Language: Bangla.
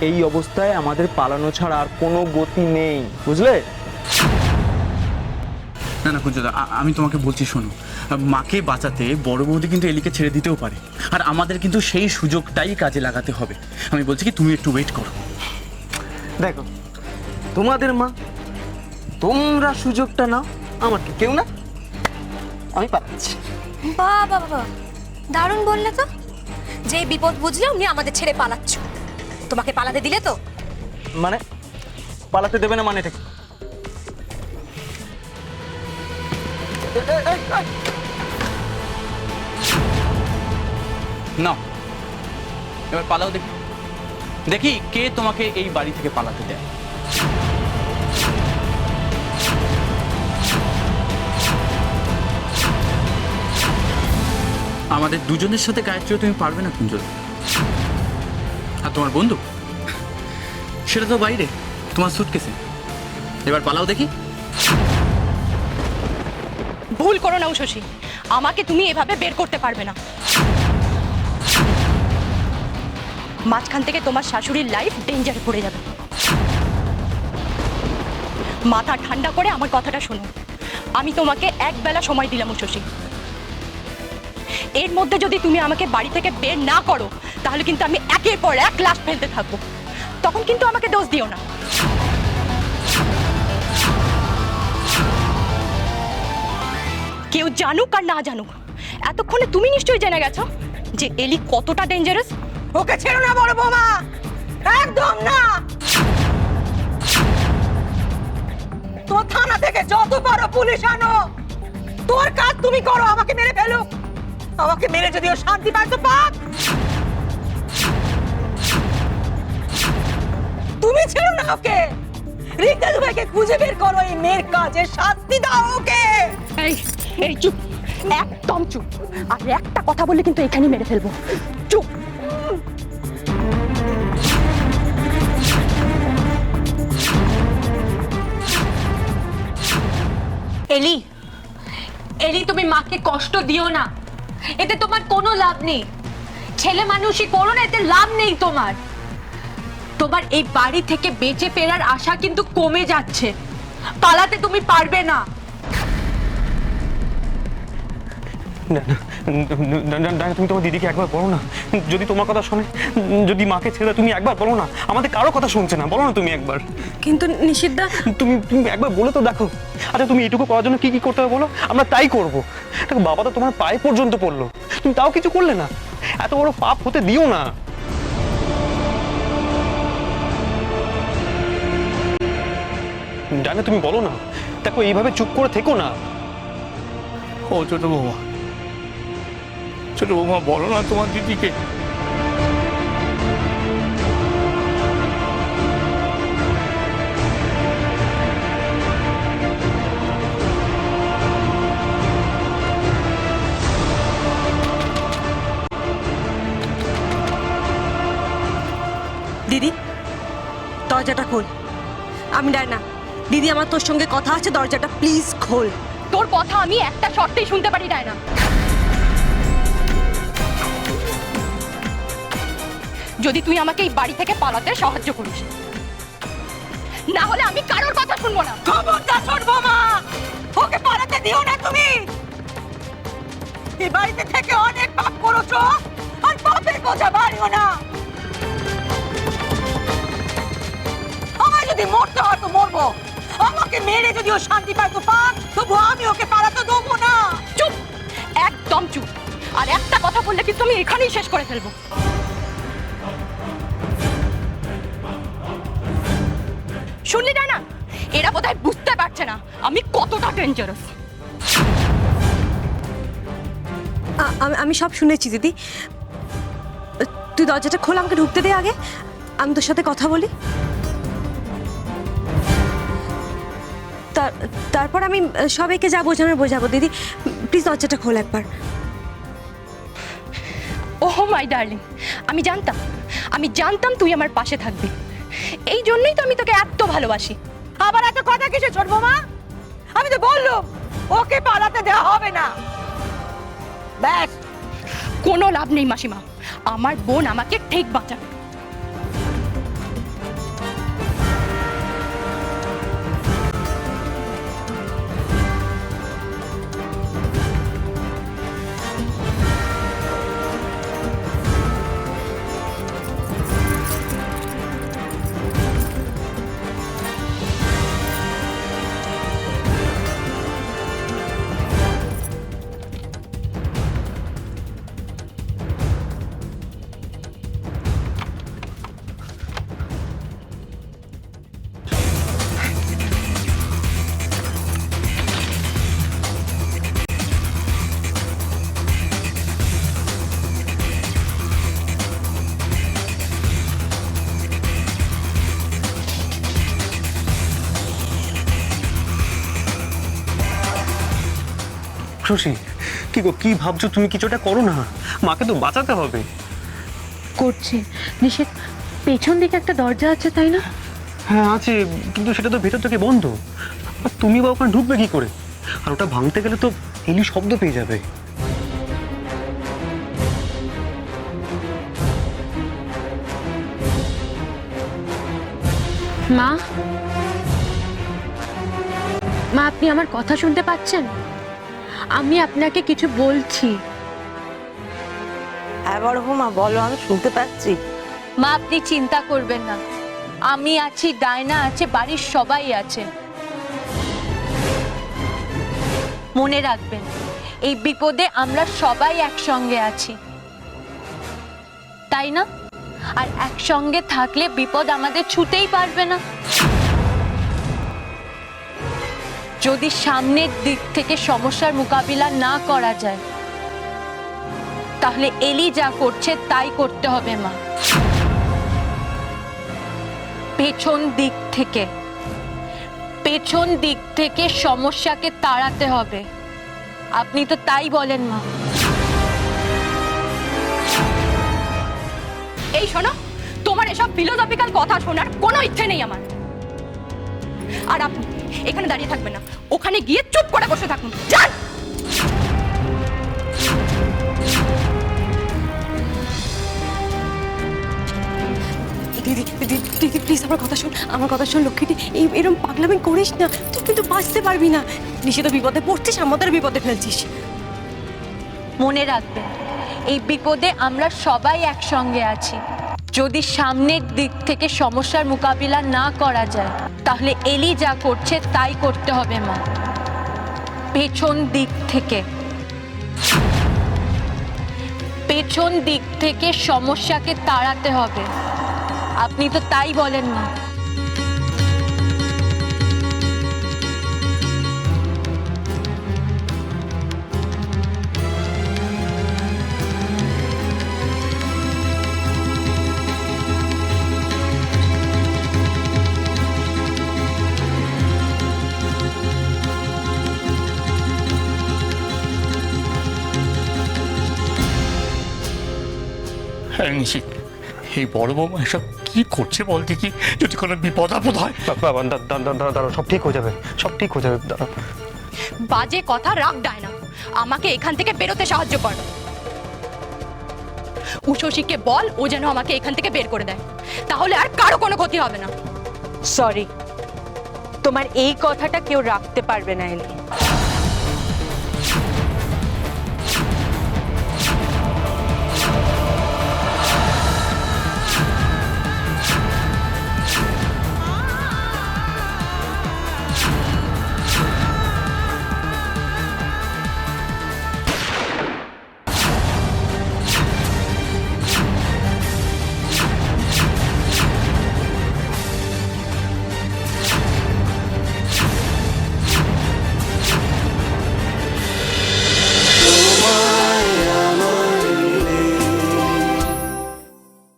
এই অবস্থায় আমাদের পালানো ছাড়া আর কোনো গতি নেই, বুঝলে? না না কুঞ্জদা, আমি তোমাকে বলছি শোনো, মাকে বাঁচাতে বড় বৌদি কিন্তু এলিকে ছেড়ে দিতেও পারে, আর আমাদের কিন্তু সেই সুযোগটাই কাজে লাগাতে হবে। আমি বলছি কি তুমি একটু ওয়েট করো। দেখো, তোমাদের মা, তোমরা সুযোগটা নাও, আমার কি কেউ না, আমি পাচ্ছি। বাহ বাহ বাহ, দারুণ বললে তো। যে বিপদ বুঝলে উনি আমাদের ছেড়ে পালাচ্ছ, তোমাকে পালাতে দিলে তো? মানে পালাতে দেবে না মানে? না, এবার পালাও, দেখি দেখি কে তোমাকে এই বাড়ি থেকে পালাতে দেয়। আমাদের দুজনের সাথে গায়ত্রীও তুমি পারবে না কুঞ্জদা। আর তোমার বন্ধু, সেটা তো বাইরে তোমার সুটকেসে। এবার পালাও দেখি। ভুল করো না উষসী, আমাকে তুমি এভাবে বের করতে পারবে না। মাঝখান থেকে তোমার শাশুড়ির লাইফ ডেঞ্জারে পড়ে যাবে। মাথা ঠান্ডা করে আমার কথাটা শোনো। আমি তোমাকে এক বেলা সময় দিলাম উষসী, এর মধ্যে যদি তুমি আমাকে বাড়ি থেকে বের না করো তাহলে কিন্তু আমি একের পর এক লাশ ফেলতে থাকবো। তখন কিন্তু আমাকে দোষ দিও না। কেউ জানুক আর না জানুক, এতক্ষণে তুমি নিশ্চয়ই জেনে গেছো যে এলি কতটা ডেঞ্জারাস। ওকে ছেড়ো না বড় বৌমা, একদম না। তোর থানা থেকে যত বড় পুলিশ আনো, তোর কাজ তুমি করো, আমাকে মেরে ফেলো। আমাকে মেরে যদি ও শান্তি পায় তো পাক। তুমি ছেড়ো না ওকে, রিক্তা দুবাইকে খুঁজে বের করো, এই মেয়ের কাজের শাস্তি দাও ওকে। এই এই চুপ, একদম চুপ। আর একটা কথা বললে কিন্তু এখানে মেরে ফেলবো। চুপ। এলি, এলি তুমি মাকে কষ্ট দিও না, এতে তোমার কোনো লাভ নেই। ছেলে মানুষই করো না, এতে লাভ নেই তোমার। তোমার এই বাড়ি থেকে বেঁচে ফেরার আশা কিন্তু কমে যাচ্ছে। পালাতে তুমি পারবে না। তুমি তোমার দিদিকে একবার বলো না, যদি তোমার কথা শোনে, যদি মাকে ছেড়ে তুমি একবার বলো না, আমাদের কারো কথা শুনছে না, বলো না তুমি একবার। কিন্তু নিষিদ্ধা, তুমি তুমি একবার বলে তো দেখো। আচ্ছা, তুমি এটুকু করার জন্য কি কি করতে হবে বলো, আমরা তাই করবো। দেখো, বাবা তো তোমার পায়ে পর্যন্ত পড়লো, তুমি তাও কিছু করলে না। এত বড় পাপ হতে দিও না। জানে, তুমি বলো না। দেখো, এইভাবে চুপ করে থেকো না। ও ছোট বৌমা, ছোট বৌমা বলো না তোমার দিদিকে। দিদি, দরজাটা খোল। আমি না, দিদি আমার তোর সঙ্গে কথা আছে, দরজাটা প্লিজ খোল। তোর কথা আমি একটা শর্তেই শুনতে পারি না। যদি তুই আমাকে এই বাড়ি থেকে পালাতে সাহায্য করিস, না হলে আমি কারোর কথা শুনবো না। খবরদার ছোট বৌমা, ওকে পালাতে দিও না তুমি। এই বাড়িতে থেকে অনেক পাপ করেছো, আর পাপের বোঝা বাড়িও না। আমায় যদি মরতে হয় তো মরবো, আমাকে মেরে যদি ও শান্তি পায় তো পাক, তবু আমি ওকে পালাতে দেবো না। চুপ, একদম চুপ। আর একটা কথা বললে কিন্তু আমি এখানেই শেষ করে ফেলবো। শুনলি না? এরা বোধহয় বুঝতে পারছে না আমি কতটা ডেঞ্জারাস। আমি সব শুনেছি দিদি। তুই দরজাটা খোল, আমাকে ঢুকতে দে আগে, আমি তোর সাথে কথা বলি। তারপর আমি সবাইকে যা বোঝানোর বোঝাবো। দিদি প্লিজ দরজাটা খোল একবার। ওহ মাই ডার্লিং, আমি জানতাম তুই আমার পাশে থাকবি। এই জন্যই তো আমি তোকে এত ভালোবাসি। আবার এত কথা কিসে ছোট বৌমা? আমি তো বললাম ওকে পালাতে দেওয়া হবে না, ব্যাস। কোনো লাভ নেই মাসিমা, আমার বোন আমাকে ঠিক বাঁচাবে। শশী, কি গো, কি ভাবছো তুমি? কিছুটা করো না, মাকে তো বাঁচাতে হবে। করছে নিষেধ। পেছন দিকে একটা দরজা আছে তাই না? হ্যাঁ আছে, কিন্তু সেটা তো ভেতর থেকে বন্ধ। আর তুমি বা ওখানে ঢুকবে কি করে? আর ওটা ভাঙতে গেলে তো এলি শব্দ পেয়ে যাবে। মা, মা আপনি আমার কথা শুনতে পাচ্ছেন? আমি আপনাকে কিছু বলছি। হ্যাঁ বড় বৌমা বলো, আমি শুনতে পাচ্ছি। মা আপনি চিন্তা করবেন না, আমি আছি, ডায়না আছে, বাড়ির সবাই আছে। মনে রাখবেন, এই বিপদে আমরা সবাই একসঙ্গে আছি, তাই না? আর একসঙ্গে থাকলে বিপদ আমাদের ছুতেই পারবে না। যদি সামনের দিক থেকে সমস্যার মোকাবিলা না করা যায়, তাহলে এলি যা করছে তাই করতে হবে মা। পেছন দিক থেকে সমস্যাকে তাড়াতে হবে। আপনি তো তাই বলেন মা। এই শোনো, তোমার এসব ফিলোসফিক্যাল কথা শোনার কোনো ইচ্ছে নেই আমার। আর আপনি এখানে দাঁড়িয়ে থাকবেন না, ওখানে গিয়ে চুপ করে বসে থাকুন। যান। দিদি দিদি দিদি প্লিজ আমার কথা শোন, আমার কথা শোন লক্ষ্মীটি। এরকম পাগলামি করিস না, তুই কিন্তু বাঁচতে পারবি না। নিষেধ বিপদে পড়ছিস, আমাদের বিপদে ফেলছিস। মনে রাখবেন, এই বিপদে আমরা সবাই একসঙ্গে আছি। যদি সামনের দিক থেকে সমস্যার মোকাবিলা না করা যায়, তাহলে এলি যা করছে তাই করতে হবে মা। পেছন দিক থেকে সমস্যাকে তাড়াতে হবে। আপনি তো তাই বলেন মা। হ্যাঁ নিশিত, এই বড় বৌমা এসব কি করছে বল দেখি, যদি কোনো বিপদ আপদ হয়। বাবা দাঁড়াও, সব ঠিক হয়ে যাবে, সব ঠিক হয়ে যাবে, দাঁড়াও। বাজে কথা রাখ ডায়না, আমাকে এখান থেকে বেরোতে সাহায্য কর। উষসীকে বল ও যেন আমাকে এখান থেকে বের করে দেয়, তাহলে আর কারো কোনো ক্ষতি হবে না। সরি, তোমার এই কথাটা কেউ রাখতে পারবে না এলি।